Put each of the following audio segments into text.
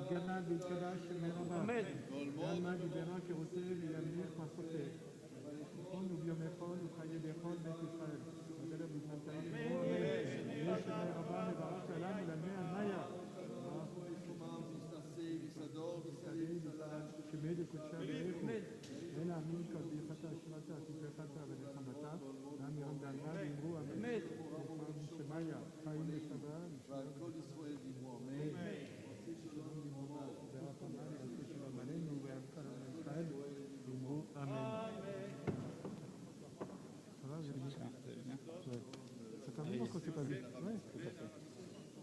יתגדל ויתקדש שם רבה. ועלמא דיברה כרוצה וימליך מסותה. נכון וביום יכול וחיי בכל בית ישראל. ודלב בזמנתיים אמרו אמן. ויש שם רבה מברך עלינו למי המאיה. כבד וקודשה ואיכו. אלא אמין כביכתה שמתה תפארתה ונחמתה. גם ירום בעלמא ואמרו אמן. שמאיה חיים וסבא. ועל כל ישראל דיברו אמן.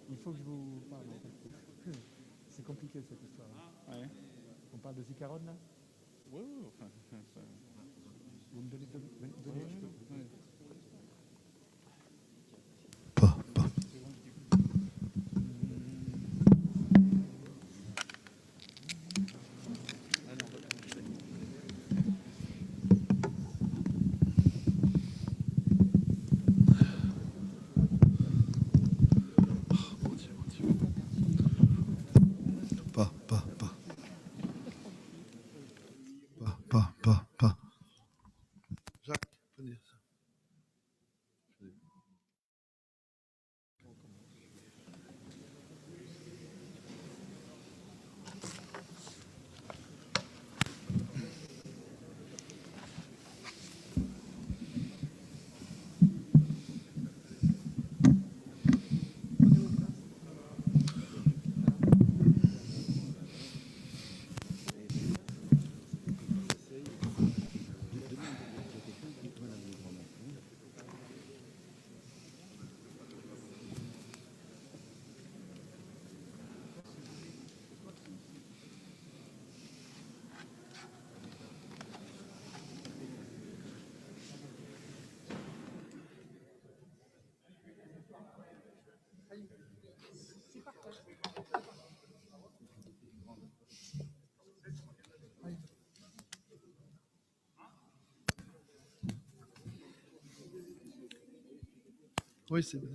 Il faut que je vous parle. C'est compliqué cette histoire. Ouais. On parle de Zikaron là. Oui, oui. Enfin, vous me donnez Oui, c'est vrai.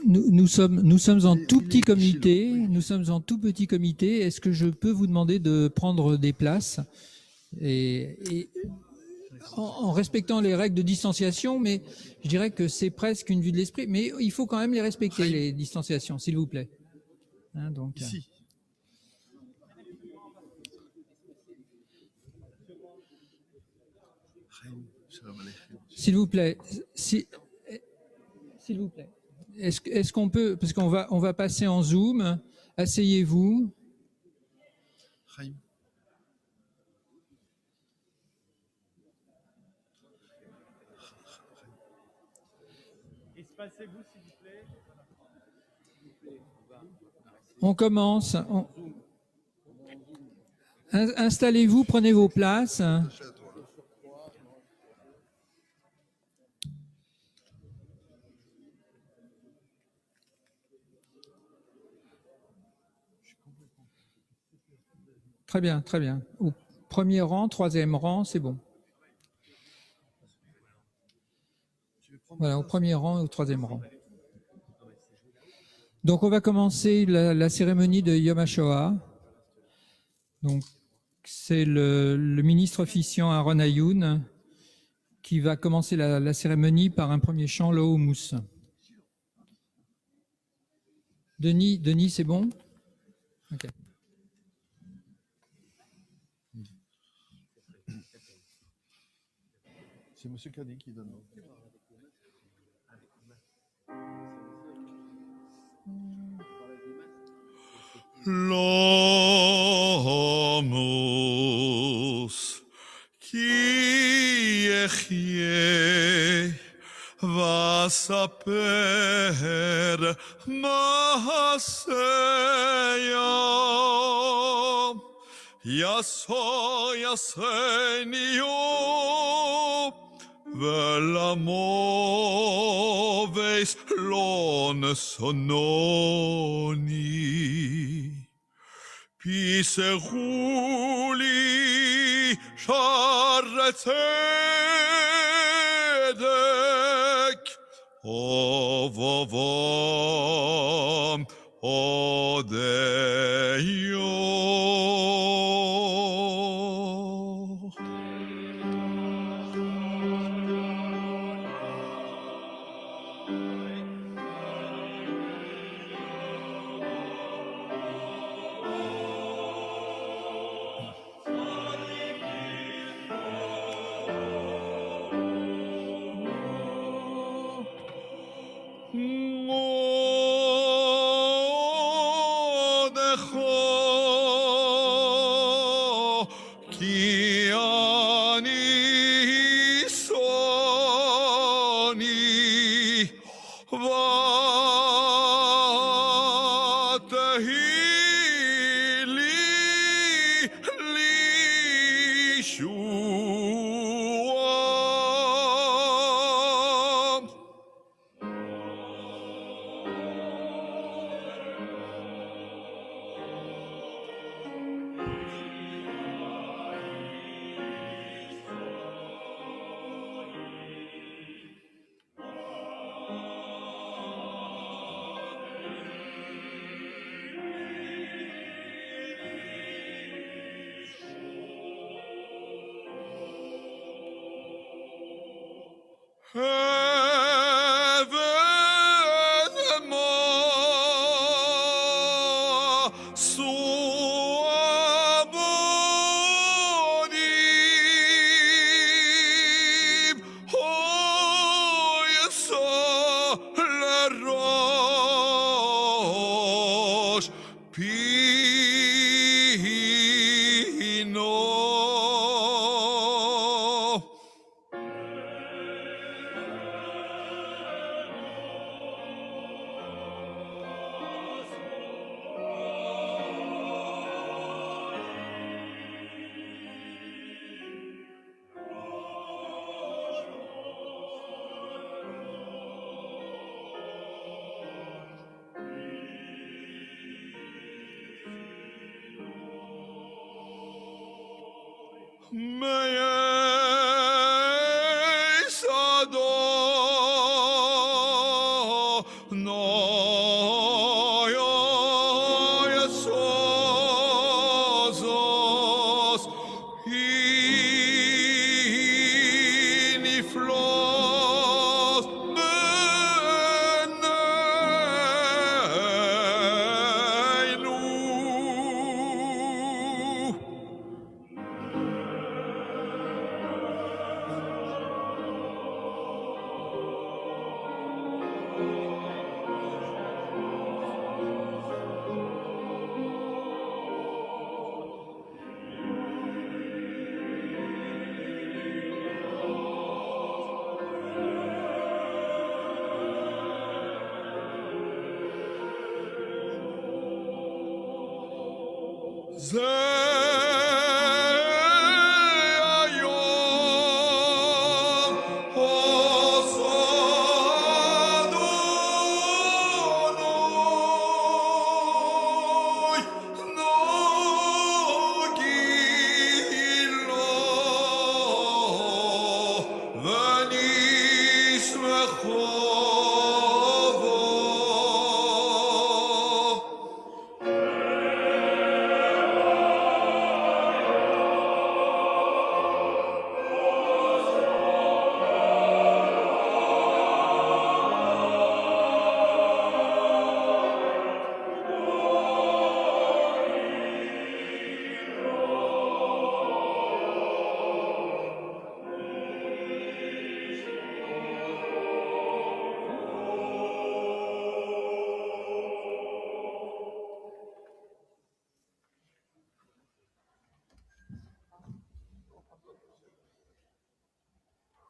Nous sommes en tout petit comité. Nous sommes en tout petit comité. Est-ce que je peux vous demander de prendre des places et en respectant les règles de distanciation, mais je dirais que c'est presque une vue de l'esprit. Mais il faut quand même les respecter, les distanciations, s'il vous plaît. Hein, donc, ici. S'il vous plaît, s'il vous plaît. Est-ce qu'on peut, parce qu'on va passer en Zoom, asseyez-vous. Espacez-vous, s'il vous plaît. On commence. Installez-vous, prenez vos places. Très bien, très bien. Au premier rang, troisième rang, c'est bon. Voilà, au premier rang et au troisième rang. Donc, on va commencer la cérémonie de Yom HaShoah. Donc, c'est le ministre officiant Aaron Ayoun qui va commencer la cérémonie par un premier chant, le Hummus. Denis, c'est bon? Ok. C'est M. Kadi qui donne. L'homus qui echie vasaper maaseya yasenio vel'amoves lon sononi Piseruli sharetzedek ovovom odeio. Ki ani soni li shuam. Événement suabonim, hoysa la roche pino.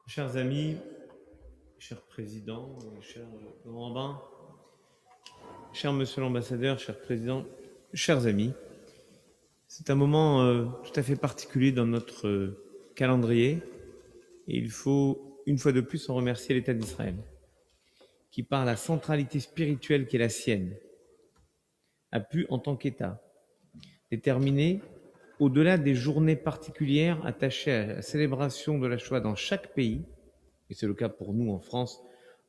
Chers amis, cher président, cher grand rabbin, cher monsieur l'ambassadeur, cher président, chers amis, c'est un moment tout à fait particulier dans notre calendrier et il faut une fois de plus en remercier l'État d'Israël qui, par la centralité spirituelle qui est la sienne, a pu, en tant qu'État, déterminer, au-delà des journées particulières attachées à la célébration de la Shoah dans chaque pays, et c'est le cas pour nous en France,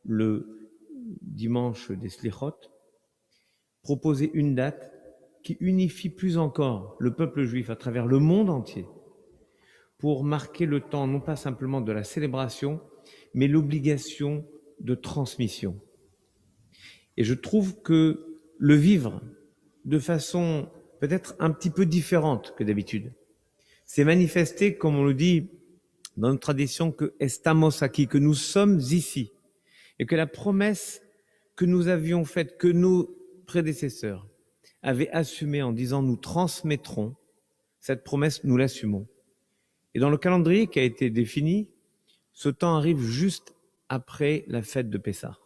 le dimanche des Slichot, proposer une date qui unifie plus encore le peuple juif à travers le monde entier pour marquer le temps non pas simplement de la célébration, mais l'obligation de transmission. Et je trouve que le vivre de façon peut-être un petit peu différente que d'habitude, c'est manifesté, comme on le dit dans notre tradition, que estamos aquí, que nous sommes ici, et que la promesse que nous avions faite, que nos prédécesseurs avaient assumée en disant nous transmettrons, cette promesse, nous l'assumons. Et dans le calendrier qui a été défini, ce temps arrive juste après la fête de Pessah.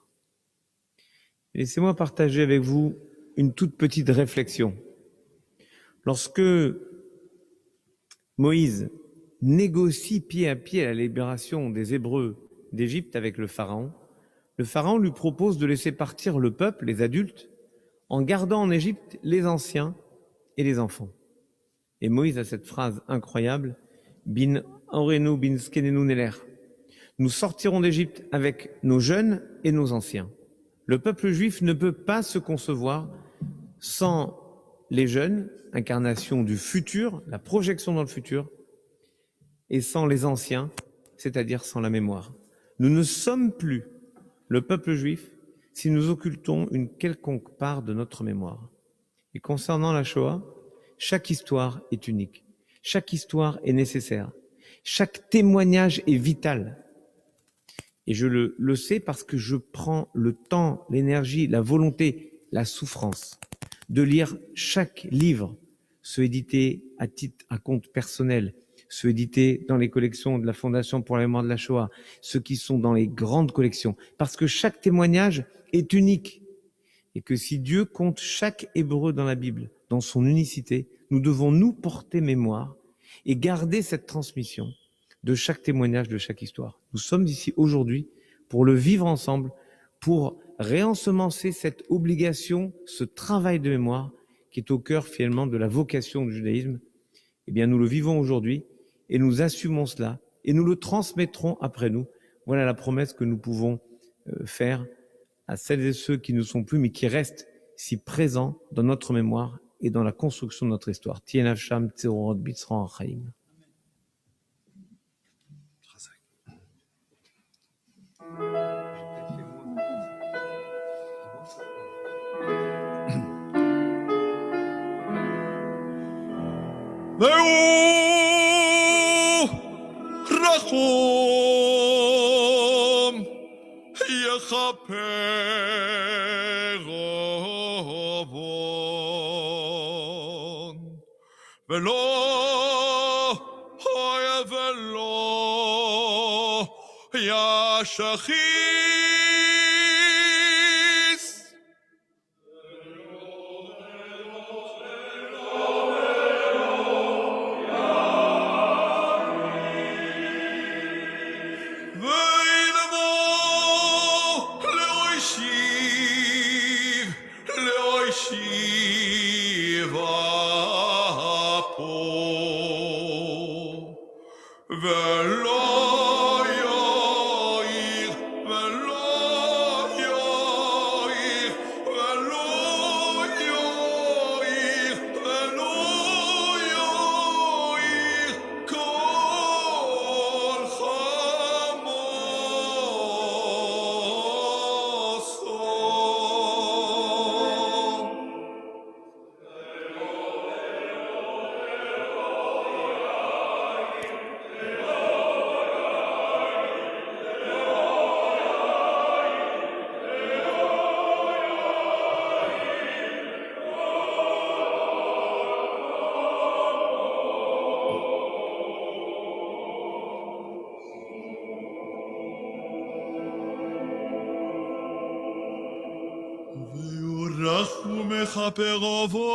Laissez-moi partager avec vous une toute petite réflexion. Lorsque Moïse négocie pied à pied la libération des Hébreux d'Égypte avec le Pharaon lui propose de laisser partir le peuple, les adultes, en gardant en Égypte les anciens et les enfants. Et Moïse a cette phrase incroyable, « Bin orenu bin skenenu neler » Nous sortirons d'Égypte avec nos jeunes et nos anciens. Le peuple juif ne peut pas se concevoir sans les jeunes, incarnation du futur, la projection dans le futur, et sans les anciens, c'est-à-dire sans la mémoire. Nous ne sommes plus le peuple juif si nous occultons une quelconque part de notre mémoire. Et concernant la Shoah, chaque histoire est unique, chaque histoire est nécessaire, chaque témoignage est vital. Et je le sais parce que je prends le temps, l'énergie, la volonté, la souffrance de lire chaque livre, ceux édités à compte personnel, ceux édités dans les collections de la Fondation pour la mémoire de la Shoah, ceux qui sont dans les grandes collections, parce que chaque témoignage est unique. Et que si Dieu compte chaque Hébreu dans la Bible, dans son unicité, nous devons nous porter mémoire et garder cette transmission de chaque témoignage, de chaque histoire. Nous sommes ici aujourd'hui pour le vivre ensemble, pour réensemencer cette obligation, ce travail de mémoire qui est au cœur finalement de la vocation du judaïsme. Eh bien, nous le vivons aujourd'hui et nous assumons cela et nous le transmettrons après nous. Voilà la promesse que nous pouvons faire à celles et ceux qui ne sont plus, mais qui restent si présents dans notre mémoire et dans la construction de notre histoire. Tien Avsham Tzerorot Bitzran Chaim. והוא רחום יכפר עוון ולא אוהב ולא ישחיס והוא מכפר עוון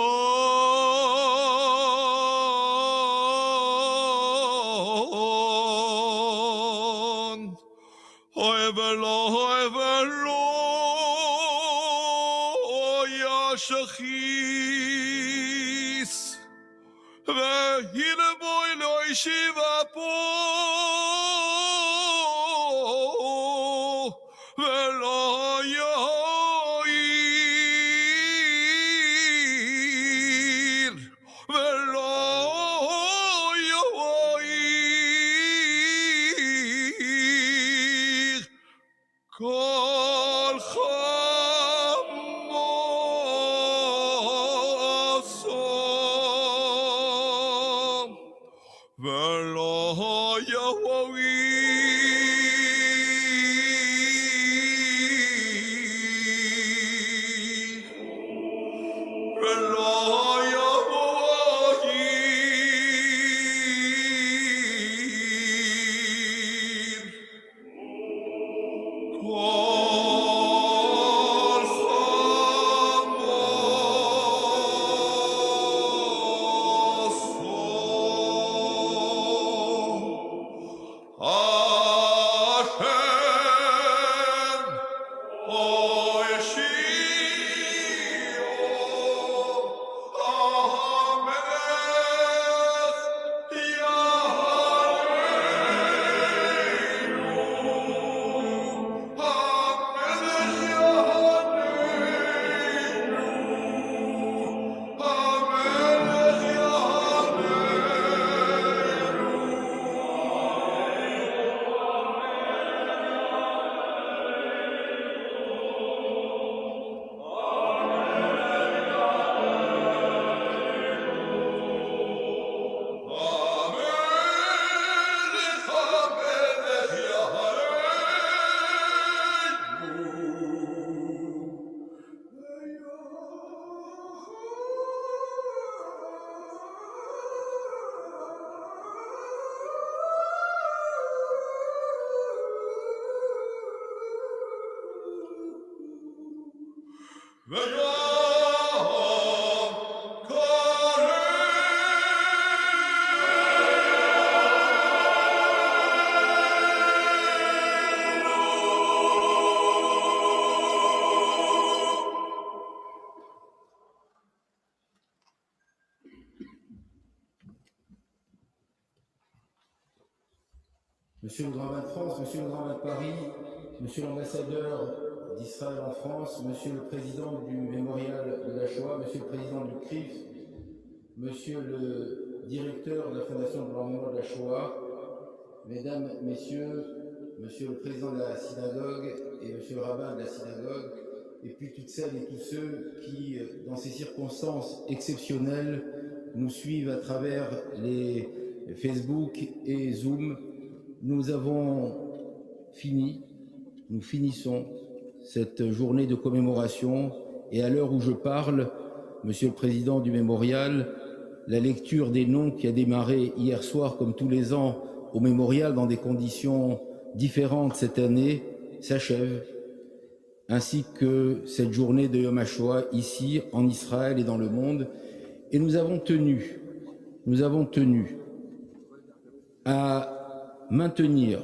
אוהב ולא ישחיס והנה בו אלוהי שיבה פה ולא יועיל Velo Yahweh, Velo Monsieur le Grand Vin de France, Monsieur le Grand Vin de Paris, Monsieur l'ambassadeur d'Israël en France, Monsieur le président du Mémorial de la Shoah, Monsieur le président du CRIF, Monsieur le directeur de la Fondation pour la mémoire de la Shoah, Mesdames, Messieurs, Monsieur le président de la synagogue et Monsieur le rabbin de la synagogue, et puis toutes celles et tous ceux qui, dans ces circonstances exceptionnelles, nous suivent à travers les Facebook et Zoom. Nous avons fini, nous finissons cette journée de commémoration et à l'heure où je parle, Monsieur le Président du Mémorial, la lecture des noms qui a démarré hier soir comme tous les ans au Mémorial dans des conditions différentes cette année s'achève, ainsi que cette journée de Yom HaShoah ici en Israël et dans le monde. Et nous avons tenu à maintenir,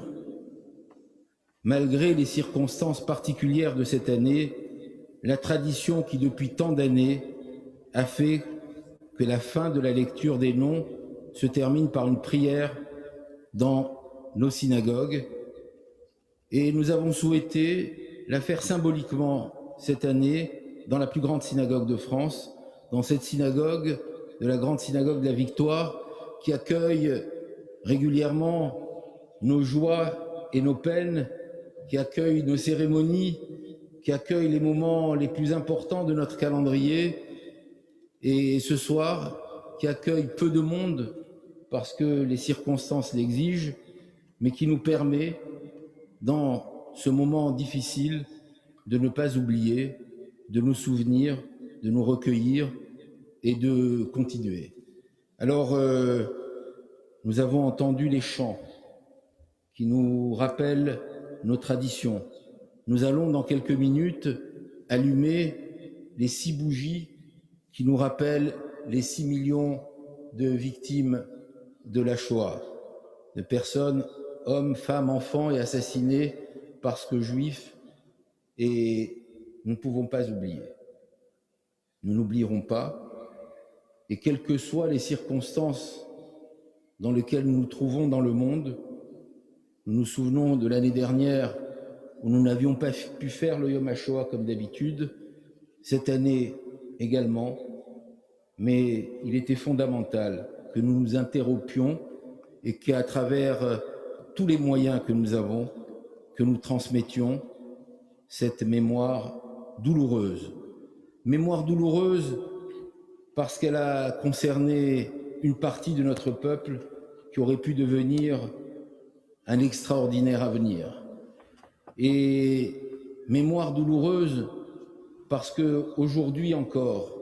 malgré les circonstances particulières de cette année, la tradition qui depuis tant d'années a fait que la fin de la lecture des noms se termine par une prière dans nos synagogues. Et nous avons souhaité la faire symboliquement cette année dans la plus grande synagogue de France, dans cette synagogue de la grande synagogue de la Victoire, qui accueille régulièrement nos joies et nos peines, qui accueille nos cérémonies, qui accueille les moments les plus importants de notre calendrier, et ce soir, qui accueille peu de monde parce que les circonstances l'exigent, mais qui nous permet, dans ce moment difficile, de ne pas oublier, de nous souvenir, de nous recueillir et de continuer. Alors, nous avons entendu les chants qui nous rappellent nos traditions. Nous allons, dans quelques minutes, allumer les 6 bougies qui nous rappellent les 6 millions de victimes de la Shoah, de personnes, hommes, femmes, enfants et assassinés parce que juifs, et nous ne pouvons pas oublier. Nous n'oublierons pas, et quelles que soient les circonstances dans lesquelles nous nous trouvons dans le monde, nous nous souvenons de l'année dernière où nous n'avions pas pu faire le Yom HaShoah comme d'habitude, cette année également, mais il était fondamental que nous nous interrompions et qu'à travers tous les moyens que nous avons, que nous transmettions cette mémoire douloureuse. Mémoire douloureuse parce qu'elle a concerné une partie de notre peuple qui aurait pu devenir un extraordinaire avenir. Et mémoire douloureuse parce que aujourd'hui encore,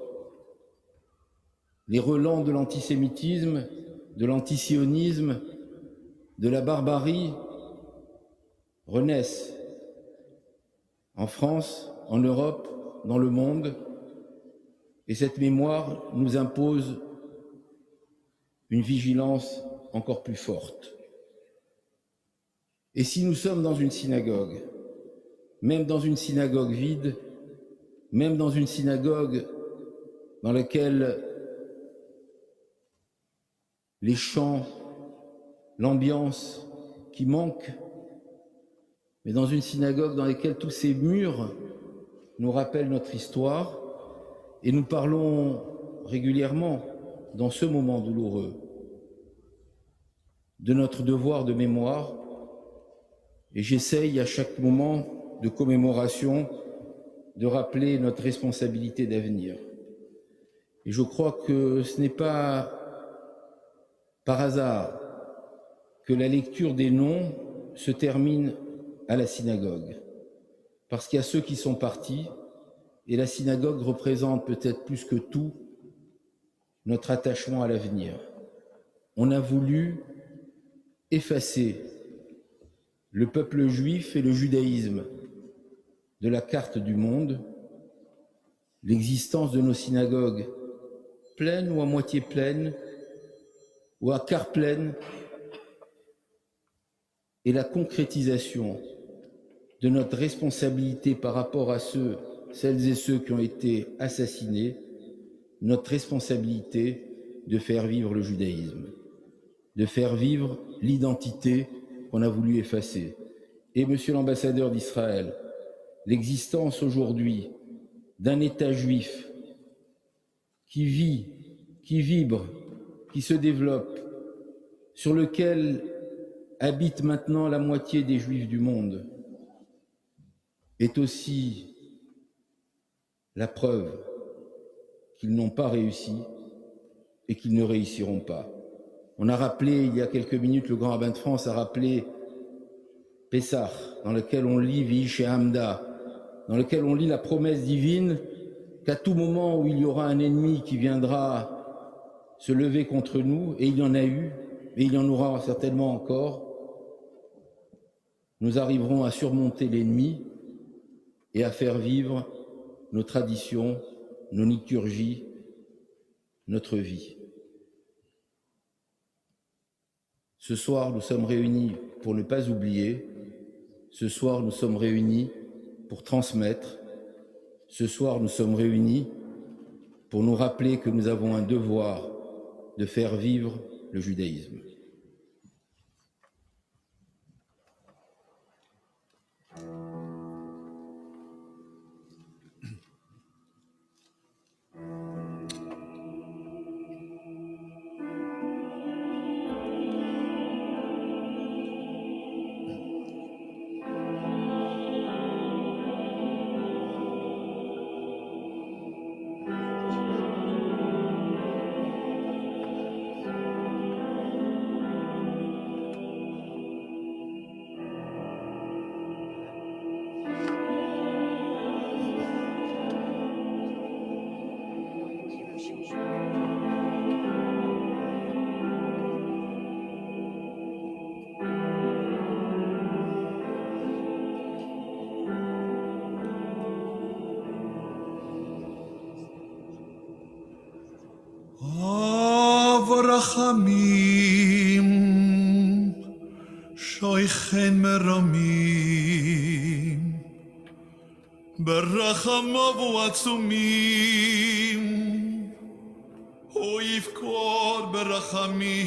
les relents de l'antisémitisme, de l'antisionisme, de la barbarie renaissent en France, en Europe, dans le monde. Et cette mémoire nous impose une vigilance encore plus forte. Et si nous sommes dans une synagogue, même dans une synagogue vide, même dans une synagogue dans laquelle les chants, l'ambiance qui manque, mais dans une synagogue dans laquelle tous ces murs nous rappellent notre histoire, et nous parlons régulièrement, dans ce moment douloureux, de notre devoir de mémoire, et j'essaye à chaque moment de commémoration de rappeler notre responsabilité d'avenir. Et je crois que ce n'est pas par hasard que la lecture des noms se termine à la synagogue, parce qu'il y a ceux qui sont partis, et la synagogue représente peut-être plus que tout notre attachement à l'avenir. On a voulu effacer le peuple juif et le judaïsme de la carte du monde. L'existence de nos synagogues, pleines ou à moitié pleines, ou à quart pleines, et la concrétisation de notre responsabilité par rapport à celles et ceux qui ont été assassinés, notre responsabilité de faire vivre le judaïsme, de faire vivre l'identité qu'on a voulu effacer. Et Monsieur l'ambassadeur d'Israël, l'existence aujourd'hui d'un État juif qui vit, qui vibre, qui se développe, sur lequel habite maintenant la moitié des Juifs du monde, est aussi la preuve qu'ils n'ont pas réussi et qu'ils ne réussiront pas. On a rappelé, il y a quelques minutes, le grand rabbin de France a rappelé Pessah, dans lequel on lit Vish et Hamda, dans lequel on lit la promesse divine qu'à tout moment où il y aura un ennemi qui viendra se lever contre nous, et il y en a eu, et il y en aura certainement encore, nous arriverons à surmonter l'ennemi et à faire vivre nos traditions, nos liturgies, notre vie. Ce soir, nous sommes réunis pour ne pas oublier. Ce soir, nous sommes réunis pour transmettre. Ce soir, nous sommes réunis pour nous rappeler que nous avons un devoir de faire vivre le judaïsme. רחמים שויכן מרמים ברחמיו עצומים הוא יפקוד ברחמים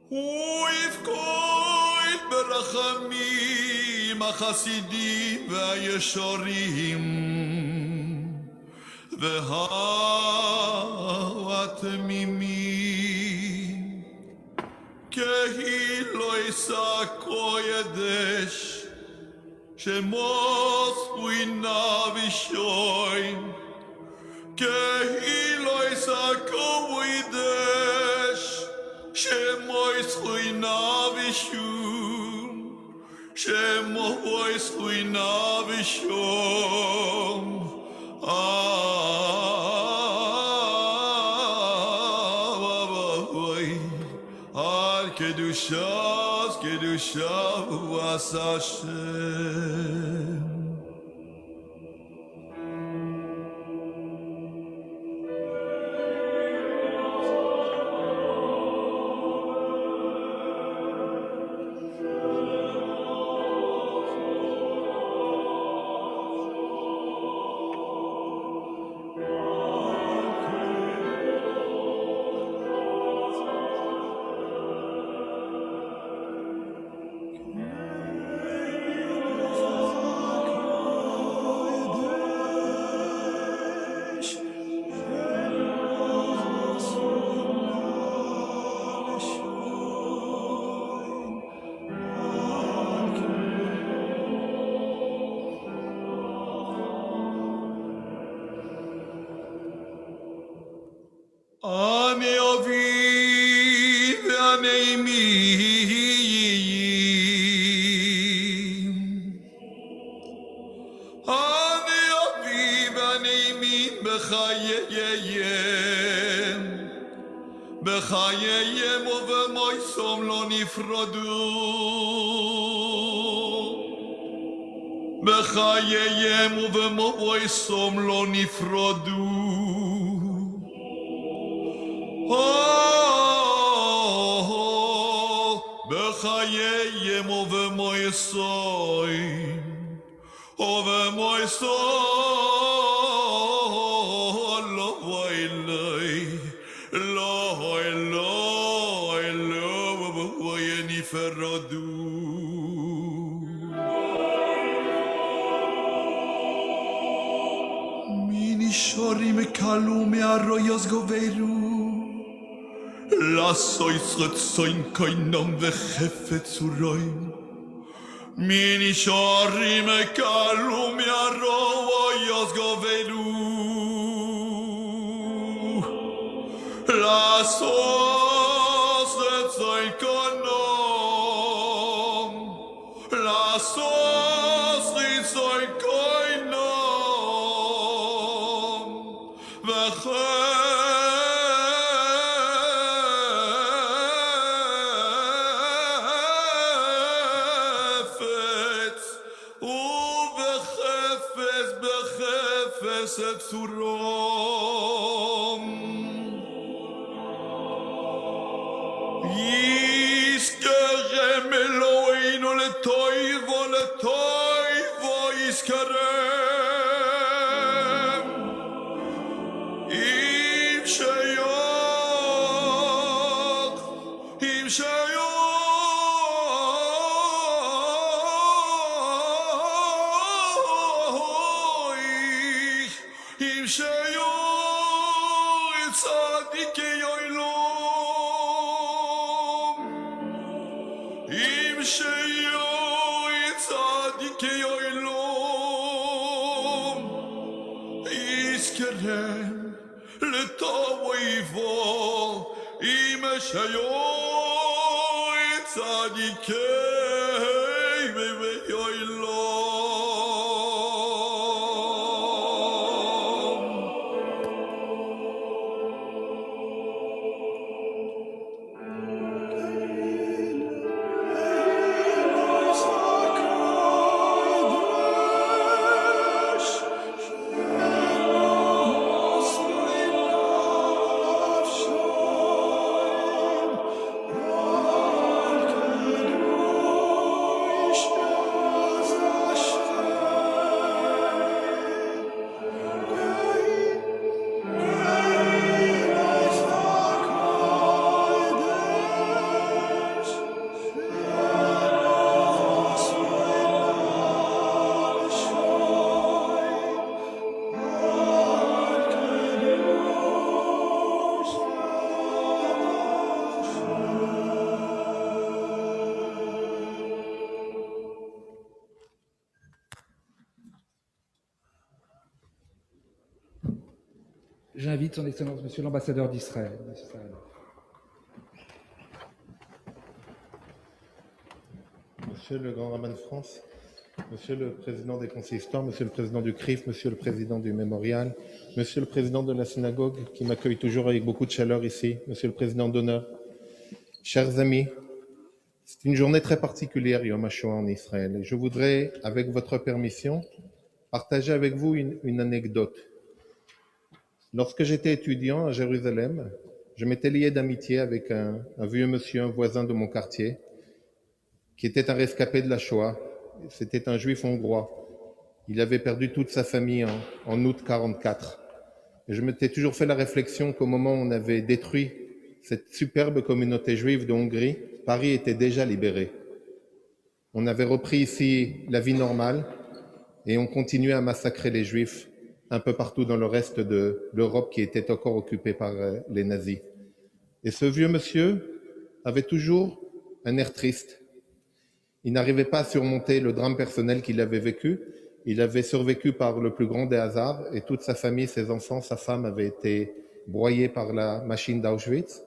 הוא יפקוד ברחמים החסידים והישרים והתמימים כי לא יסקו ידש שמוס וינה ושוין כי לא יסקו ידש navishum, shemo voice hui navishum. Al kedushas, kedushav was Hashem. Ani aviv aneimim, ani aviv aneimim bechayeyem, bechayeyem uvemoisom lo nifradu, bechayeyem uvemoisom lo nifradu. Bechayeyem uvemoisoim, uvemoisoim, lo voilei, lo voyeniferadu. Mini shorim kalu me'arroyos goveru. Lasois retsoin koinom vechefetz uroim. Mini shorim kalum yaroyos govelu. Lasos retsoin koinom. Lasos retsoin koinom. Surom Yiskerem Eloheinu letoivo Yiskerem Im sheyach Im sheyor tzadikei oilom Im sheyor tzadikei oilom Yizkerem letov oivo Im sheyor tzadikei oilom J'invite son Excellence, Monsieur l'ambassadeur d'Israël. Monsieur le grand rabbin de France, Monsieur le président des consistoires, Monsieur le président du CRIF, Monsieur le président du mémorial, Monsieur le président de la synagogue qui m'accueille toujours avec beaucoup de chaleur ici, Monsieur le président d'honneur, chers amis, c'est une journée très particulière, Yom HaShoah en Israël. Et je voudrais, avec votre permission, partager avec vous une anecdote. Lorsque j'étais étudiant à Jérusalem, je m'étais lié d'amitié avec un vieux monsieur, un voisin de mon quartier, qui était un rescapé de la Shoah. C'était un juif hongrois. Il avait perdu toute sa famille en août 1944. Et je m'étais toujours fait la réflexion qu'au moment où on avait détruit cette superbe communauté juive de Hongrie, Paris était déjà libéré. On avait repris ici la vie normale et on continuait à massacrer les juifs un peu partout dans le reste de l'Europe qui était encore occupée par les nazis. Et ce vieux monsieur avait toujours un air triste. Il n'arrivait pas à surmonter le drame personnel qu'il avait vécu. Il avait survécu par le plus grand des hasards et toute sa famille, ses enfants, sa femme avaient été broyés par la machine d'Auschwitz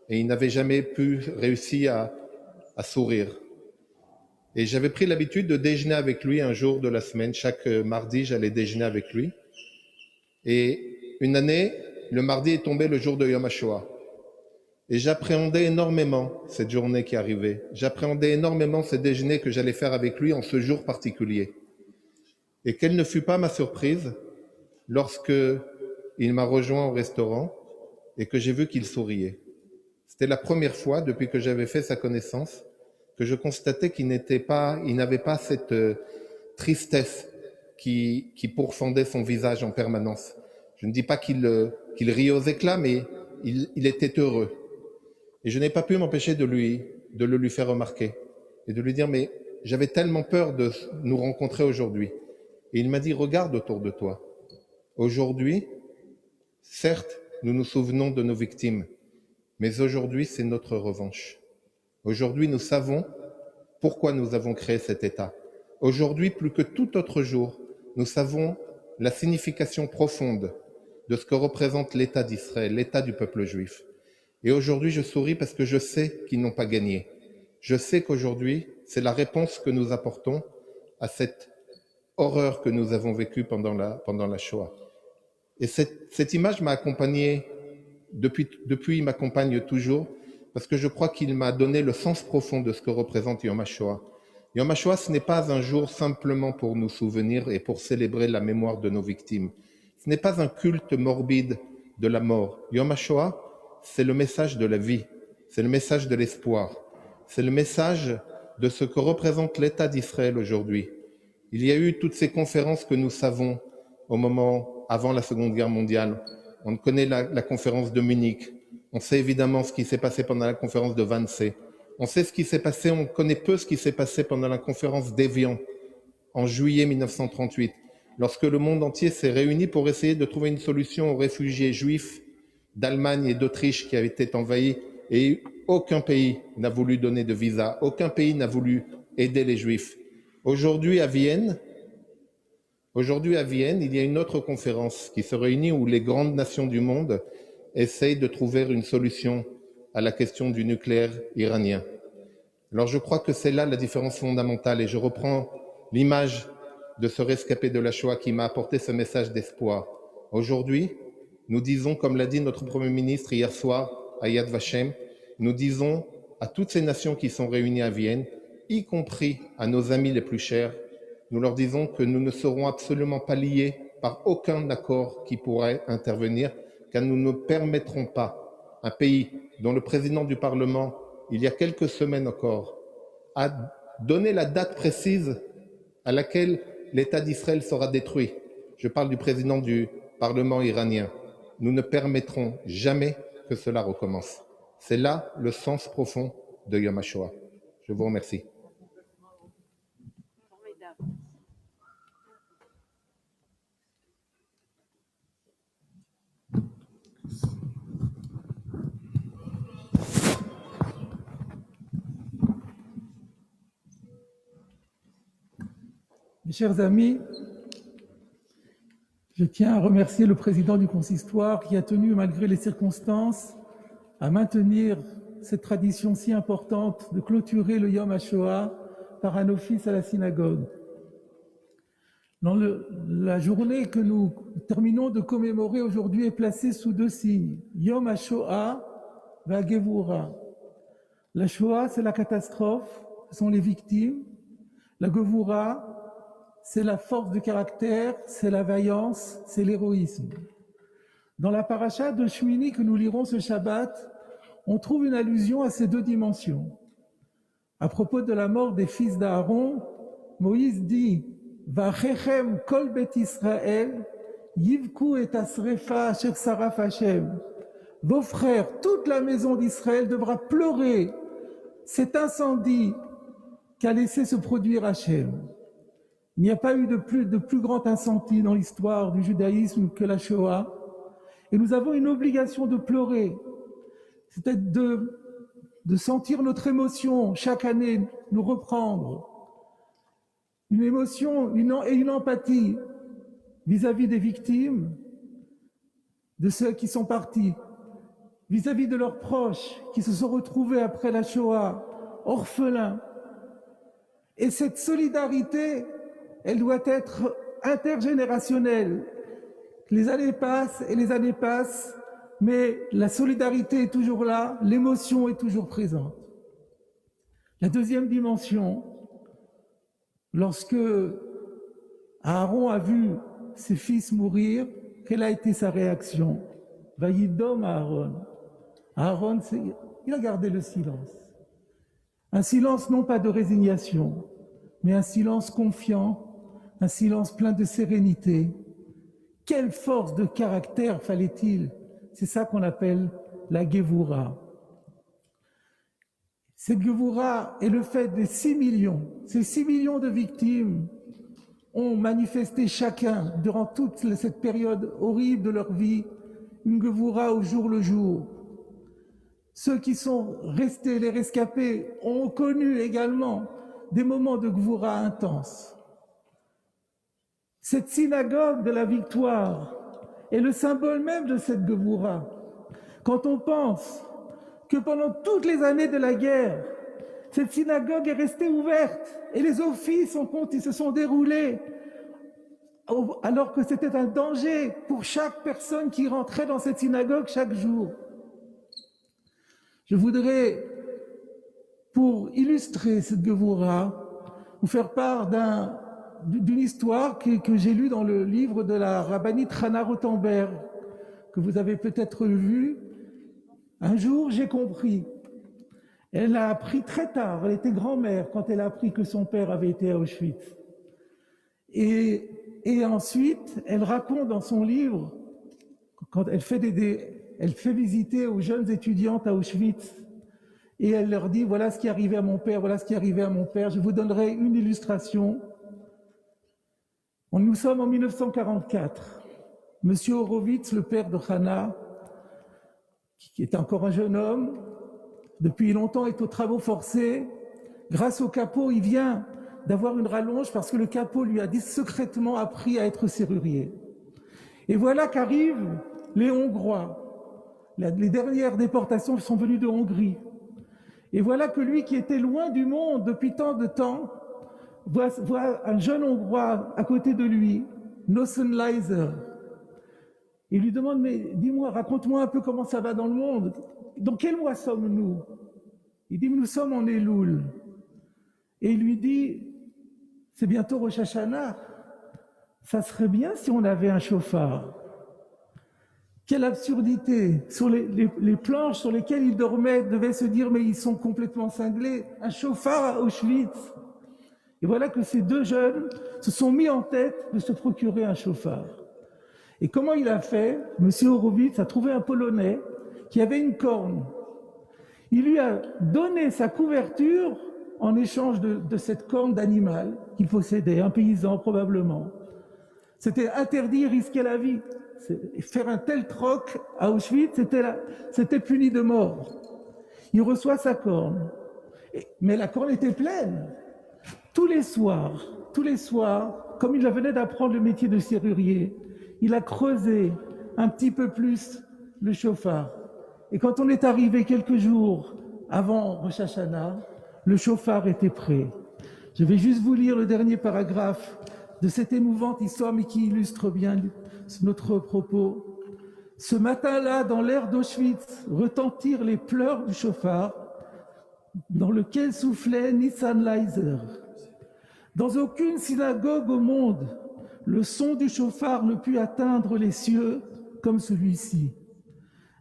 et il n'avait jamais pu réussir à sourire. Et j'avais pris l'habitude de déjeuner avec lui un jour de la semaine. Chaque mardi, j'allais déjeuner avec lui. Et une année, le mardi est tombé le jour de Yom HaShoah. Et j'appréhendais énormément cette journée qui arrivait. J'appréhendais énormément ce déjeuner que j'allais faire avec lui en ce jour particulier. Et quelle ne fut pas ma surprise lorsque il m'a rejoint au restaurant et que j'ai vu qu'il souriait. C'était la première fois depuis que j'avais fait sa connaissance que je constatais qu'il n'avait pas cette tristesse qui pourfendait son visage en permanence. Je ne dis pas qu'il riait aux éclats, mais il était heureux. Et je n'ai pas pu m'empêcher de le lui faire remarquer et de lui dire, mais j'avais tellement peur de nous rencontrer aujourd'hui. Et il m'a dit, regarde autour de toi. Aujourd'hui, certes, nous nous souvenons de nos victimes, mais aujourd'hui, c'est notre revanche. Aujourd'hui, nous savons pourquoi nous avons créé cet État. Aujourd'hui, plus que tout autre jour, nous savons la signification profonde de ce que représente l'État d'Israël, l'État du peuple juif. Et aujourd'hui, je souris parce que je sais qu'ils n'ont pas gagné. Je sais qu'aujourd'hui, c'est la réponse que nous apportons à cette horreur que nous avons vécue pendant la Shoah. Et cette image m'a accompagné, depuis il m'accompagne toujours, parce que je crois qu'il m'a donné le sens profond de ce que représente Yom HaShoah. Yom HaShoah, ce n'est pas un jour simplement pour nous souvenir et pour célébrer la mémoire de nos victimes. Ce n'est pas un culte morbide de la mort. Yom HaShoah, c'est le message de la vie, c'est le message de l'espoir, c'est le message de ce que représente l'État d'Israël aujourd'hui. Il y a eu toutes ces conférences que nous savons au moment avant la Seconde Guerre mondiale. On connaît la conférence de Munich, on sait évidemment ce qui s'est passé pendant la conférence de Wannsee, on sait ce qui s'est passé, on connaît peu ce qui s'est passé pendant la conférence d'Évian en juillet 1938, lorsque le monde entier s'est réuni pour essayer de trouver une solution aux réfugiés juifs d'Allemagne et d'Autriche qui avaient été envahis, et aucun pays n'a voulu donner de visa, aucun pays n'a voulu aider les Juifs. Aujourd'hui à Vienne, il y a une autre conférence qui se réunit où les grandes nations du monde essayent de trouver une solution à la question du nucléaire iranien. Alors je crois que c'est là la différence fondamentale et je reprends l'image de ce rescapé de la Shoah qui m'a apporté ce message d'espoir. Aujourd'hui, nous disons, comme l'a dit notre Premier ministre hier soir à Yad Vashem, nous disons à toutes ces nations qui sont réunies à Vienne, y compris à nos amis les plus chers, nous leur disons que nous ne serons absolument pas liés par aucun accord qui pourrait intervenir, car nous ne permettrons pas un pays dont le président du Parlement, il y a quelques semaines encore, a donné la date précise à laquelle l'État d'Israël sera détruit. Je parle du président du Parlement iranien. Nous ne permettrons jamais que cela recommence. C'est là le sens profond de Yom HaShoah. Je vous remercie. Mes chers amis, je tiens à remercier le président du consistoire qui a tenu, malgré les circonstances, à maintenir cette tradition si importante de clôturer le Yom HaShoah par un office à la synagogue. Dans la journée que nous terminons de commémorer aujourd'hui est placée sous deux signes, Yom HaShoah va Gevura. La Shoah, c'est la catastrophe, ce sont les victimes. La Gevura, c'est la force de caractère, c'est la vaillance, c'est l'héroïsme. Dans la paracha de Shmini que nous lirons ce Shabbat, on trouve une allusion à ces deux dimensions. À propos de la mort des fils d'Aaron, Moïse dit « Vachechem kol bet Israël, yivku et asrefa asher saraf Hashem » Vos frères, toute la maison d'Israël devra pleurer cet incendie qu'a laissé se produire Hachem. Il n'y a pas eu de plus grand incendie dans l'histoire du judaïsme que la Shoah. Et nous avons une obligation de pleurer, c'est-à-dire de sentir notre émotion chaque année nous reprendre. Une émotion et une empathie vis-à-vis des victimes, de ceux qui sont partis, vis-à-vis de leurs proches qui se sont retrouvés après la Shoah, orphelins. Et cette solidarité, elle doit être intergénérationnelle. Les années passent et les années passent, mais la solidarité est toujours là, l'émotion est toujours présente. La deuxième dimension, lorsque Aaron a vu ses fils mourir, quelle a été sa réaction? Vayidom Aaron. Aaron, il a gardé le silence. Un silence non pas de résignation, mais un silence confiant, un silence plein de sérénité. Quelle force de caractère fallait-il? C'est ça qu'on appelle la Gevura. Cette Gevura est le fait des 6 millions. Ces 6 millions de victimes ont manifesté chacun, durant toute cette période horrible de leur vie, une Gevura au jour le jour. Ceux qui sont restés, les rescapés, ont connu également des moments de Gevura intenses. Cette synagogue de la victoire est le symbole même de cette Gevura. Quand on pense que pendant toutes les années de la guerre, cette synagogue est restée ouverte et les offices se sont déroulés alors que c'était un danger pour chaque personne qui rentrait dans cette synagogue chaque jour. Je voudrais, pour illustrer cette Gevura, vous faire part d'une histoire que j'ai lue dans le livre de la rabbinite Hannah Rothenberg, que vous avez peut-être vu. Un jour, j'ai compris. Elle a appris très tard, elle était grand-mère quand elle a appris que son père avait été à Auschwitz. Et ensuite, elle raconte dans son livre, quand elle fait visiter aux jeunes étudiantes à Auschwitz, et elle leur dit, voilà ce qui est arrivé à mon père, voilà ce qui est arrivé à mon père. Je vous donnerai une illustration. Nous sommes en 1944. Monsieur Horowitz, le père de Hannah, qui est encore un jeune homme, depuis longtemps est aux travaux forcés. Grâce au capot, il vient d'avoir une rallonge parce que le capot lui a secrètement appris à être serrurier. Et voilà qu'arrivent les Hongrois. Les dernières déportations sont venues de Hongrie. Et voilà que lui qui était loin du monde depuis tant de temps, voit un jeune Hongrois à côté de lui, Nossenleiser. Il lui demande, mais dis-moi, raconte-moi un peu comment ça va dans le monde. Dans quel mois sommes-nous? Il dit, nous sommes en Elul. Et il lui dit, c'est bientôt Rosh Hashanah. Ça serait bien si on avait un chauffard. Quelle absurdité! Sur les planches sur lesquelles il dormait, devait se dire, mais ils sont complètement cinglés. Un chauffard à Auschwitz. Et voilà que ces deux jeunes se sont mis en tête de se procurer un chauffard. Et comment il a fait? Monsieur Horowitz a trouvé un Polonais qui avait une corne. Il lui a donné sa couverture en échange de cette corne d'animal qu'il possédait, un paysan probablement. C'était interdit, il risquait la vie. Faire un tel troc à Auschwitz, c'était puni de mort. Il reçoit sa corne. Mais la corne était pleine. Tous les soirs, comme il venait d'apprendre le métier de serrurier, il a creusé un petit peu plus le chauffard. Et quand on est arrivé quelques jours avant Rosh Hashanah, le chauffard était prêt. Je vais juste vous lire le dernier paragraphe de cette émouvante histoire, mais qui illustre bien notre propos. Ce matin-là, dans l'air d'Auschwitz, retentirent les pleurs du chauffard dans lequel soufflait Nissan Leiser. Dans aucune synagogue au monde, le son du chauffard ne put atteindre les cieux comme celui-ci.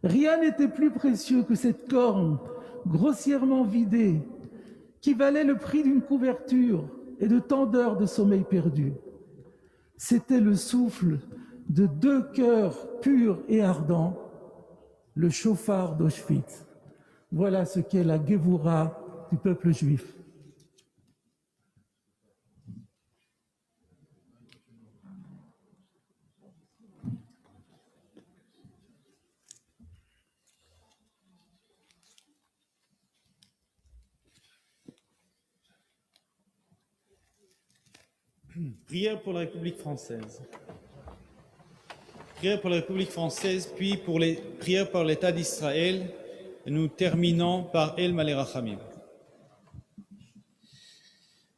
Rien n'était plus précieux que cette corne grossièrement vidée, qui valait le prix d'une couverture et de tant d'heures de sommeil perdu. C'était le souffle de 2 cœurs purs et ardents, le chauffard d'Auschwitz. Voilà ce qu'est la Gévoura du peuple juif. Prière pour la République française. Prière pour la République française, puis pour les prières pour l'État d'Israël. Et nous terminons par El Malé Rachamim.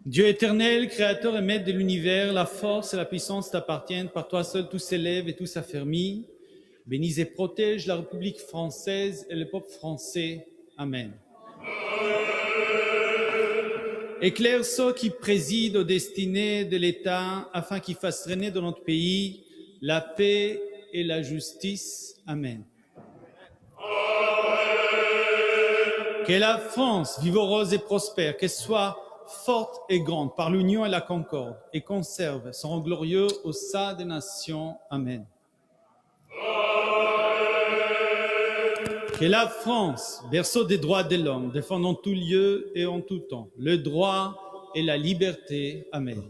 Dieu éternel, créateur et maître de l'univers, la force et la puissance t'appartiennent. Par toi seul tout s'élève et tout s'affermit. Bénis et protège la République française et le peuple français. Amen. Éclaire ceux qui président aux destinées de l'État afin qu'ils fassent régner dans notre pays la paix et la justice. Amen. Que la France vive heureuse et prospère, qu'elle soit forte et grande par l'union et la concorde et conserve son rang glorieux au sein des nations. Amen. Que la France, berceau des droits de l'homme, défende en tout lieu et en tout temps le droit et la liberté. Amen.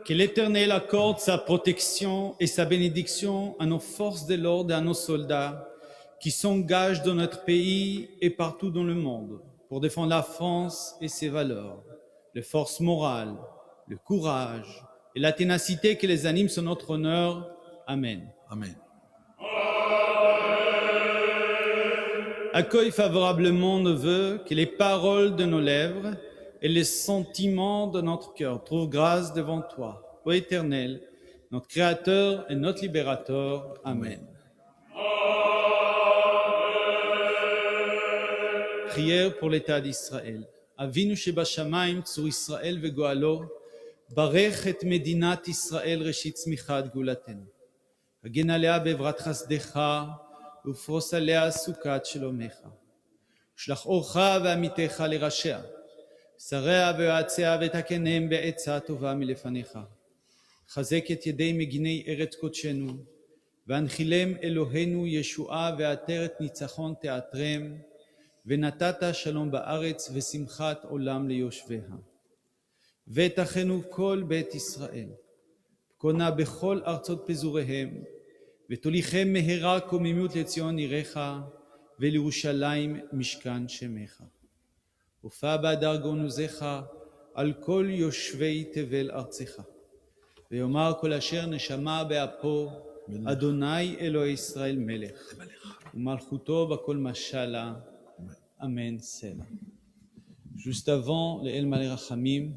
Que l'Éternel accorde sa protection et sa bénédiction à nos forces de l'ordre et à nos soldats qui s'engagent dans notre pays et partout dans le monde pour défendre la France et ses valeurs, les forces morales, le courage et la ténacité qui les animent sur notre honneur. Amen. Amen. Accueille favorablement nos vœux, que les paroles de nos lèvres et les sentiments de notre cœur trouvent grâce devant toi, ô Éternel, notre Créateur et notre Libérateur. Amen. Prière pour l'État d'Israël. Avinu shebashamayim tzur Israël vegoalo, barech et medinat Israël reshit tzmichat gulatenu. הגן עליה בעברת חסדך ופרוס עליה סוכת שלומך. שלח אורך ועמיתך לראשיה, שריה ויועציה ותקנם בעצה טובה מלפניך. חזק את ידי מגיני ארץ קודשנו, והנחילם אלוהינו ישועה ועטרת ניצחון תעטרם, ונתת שלום בארץ ושמחת עולם ליושביה. ותחנו כל בית ישראל, קונה בכל ארצות פזוריהם, ותוליכם מהרה קוממיות לציון עירך, ולירושלים משכן שמך. ופע בהדר גונוזך על כל יושבי תבל ארצך. ויאמר כל אשר נשמה באפו, אדוני אלוהי ישראל מלך, ומלכותו בכל משלה. Amen. Selah. Juste avant le El Malé Rachamim,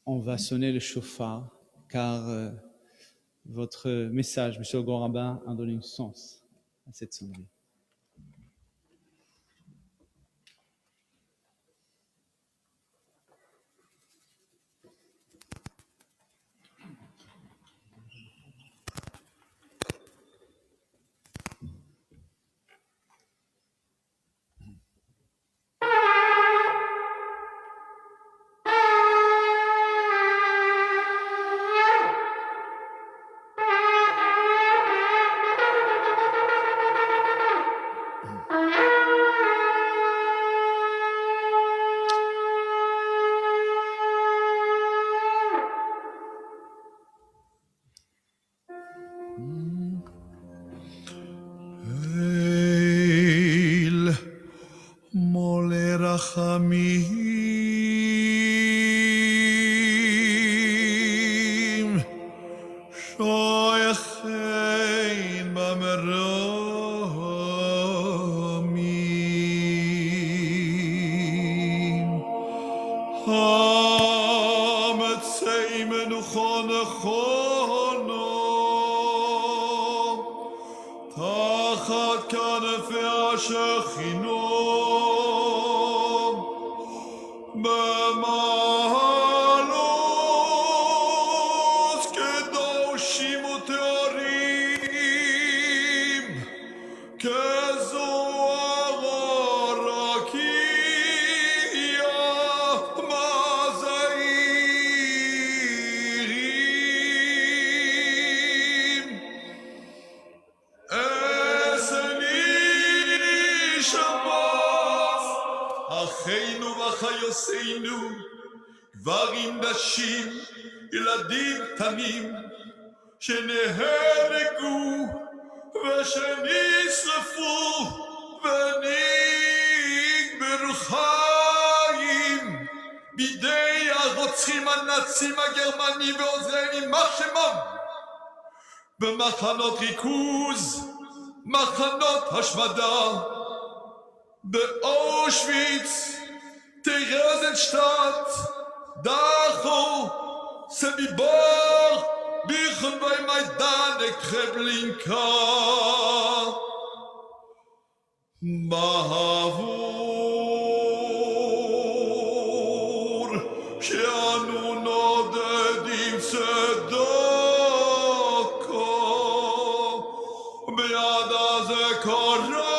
on va sonner le chauffard, car votre message, Monsieur le Grand Rabbin, a donné un sens à cette sonnerie. מנוחה נכונה תחת כנפי השכינה במעלות קדושים וטהורים כזוהר הרקיע מזהירים אסני שמס אחינו וחיוסינו גברים נשים ילדים קטנים שנהרגו ושנשרפו ונקברו חיים בידי הרוצחים הנאצים הגרמנים ועוזריהם יימח שמם במחנות ריכוז, מחנות השמדה, באושוויץ, טרזינשטט, דאכו, סביבור, בחווי מידן טרבלינקה. בעבור שאנו נודדים צדקה ביד הזכרה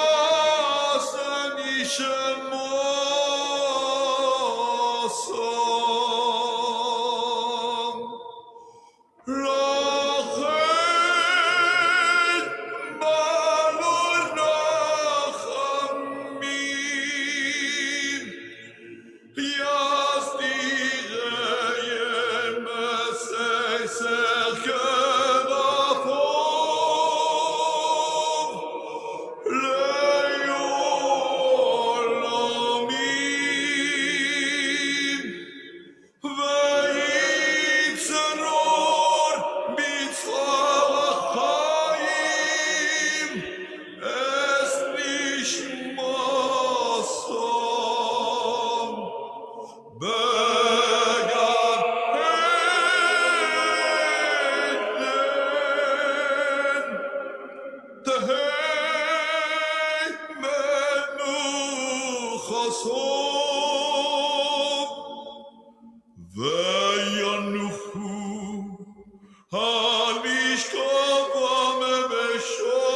סני שמוסם לכן בנו רחמים יסתירם מסייסר כנפו ליעולמים ויצרור בצרור החיים אס נשמוסם בגן עדן תהי מנוחסם וינוחו הנשכב במשולם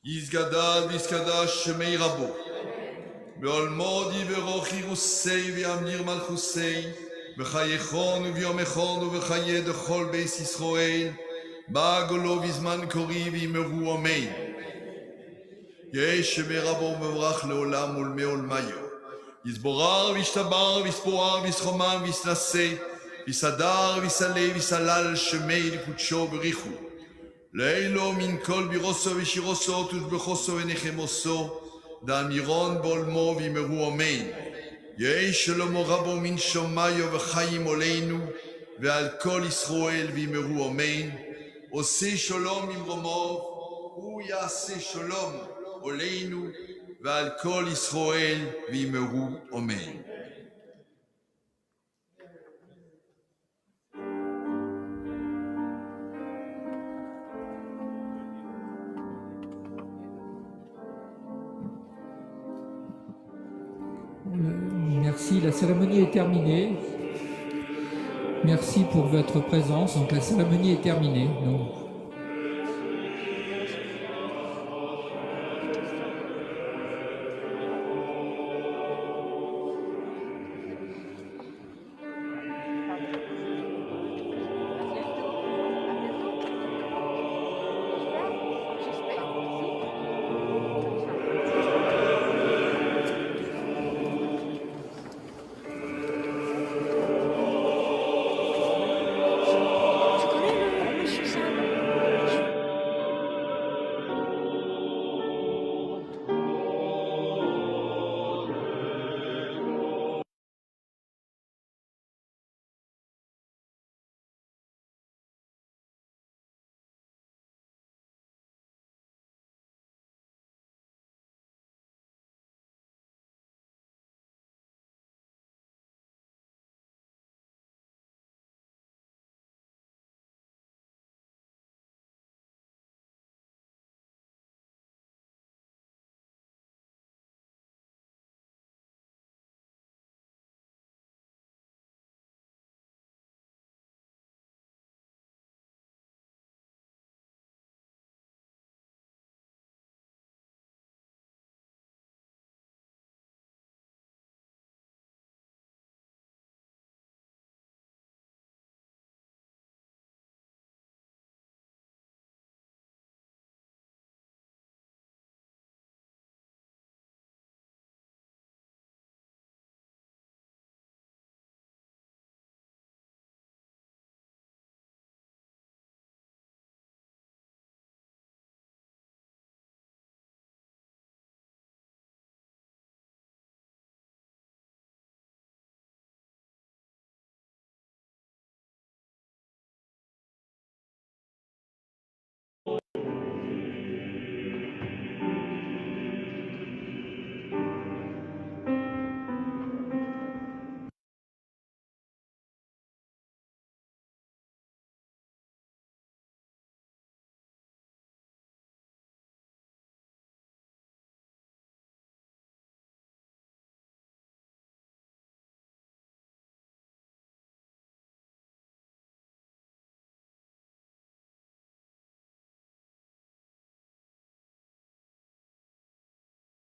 יזגדל ויזקדש שמי רבו בעולמו דיברו חירוסי ויאמיר מלכוסי בחייכון וביומכון ובחיי דכל בית ישראל בעגלו בזמן קורי וימרו אמן יש שמי רבו ומברך לעולם ולמי עולמיו יסבורר וישתבר ויספורר ויסחומם ויסנסה ויסדר ויסלה ויסלל שמי לקודשו בריחו לילו מן כל בירוסו ושירוסו תושבחוסו ונחמוסו דאמירון בעולמו וימרו אמן יהי שלמה רבו מן שמאיו וחיים עולנו ועל כל ישראל וימרו אמן עושה שלום ממרומו הוא יעשה שלום עולנו ועל כל ישראל וימרו אמן. Merci, la cérémonie est terminée. Merci pour votre présence. Donc la cérémonie est terminée. Donc,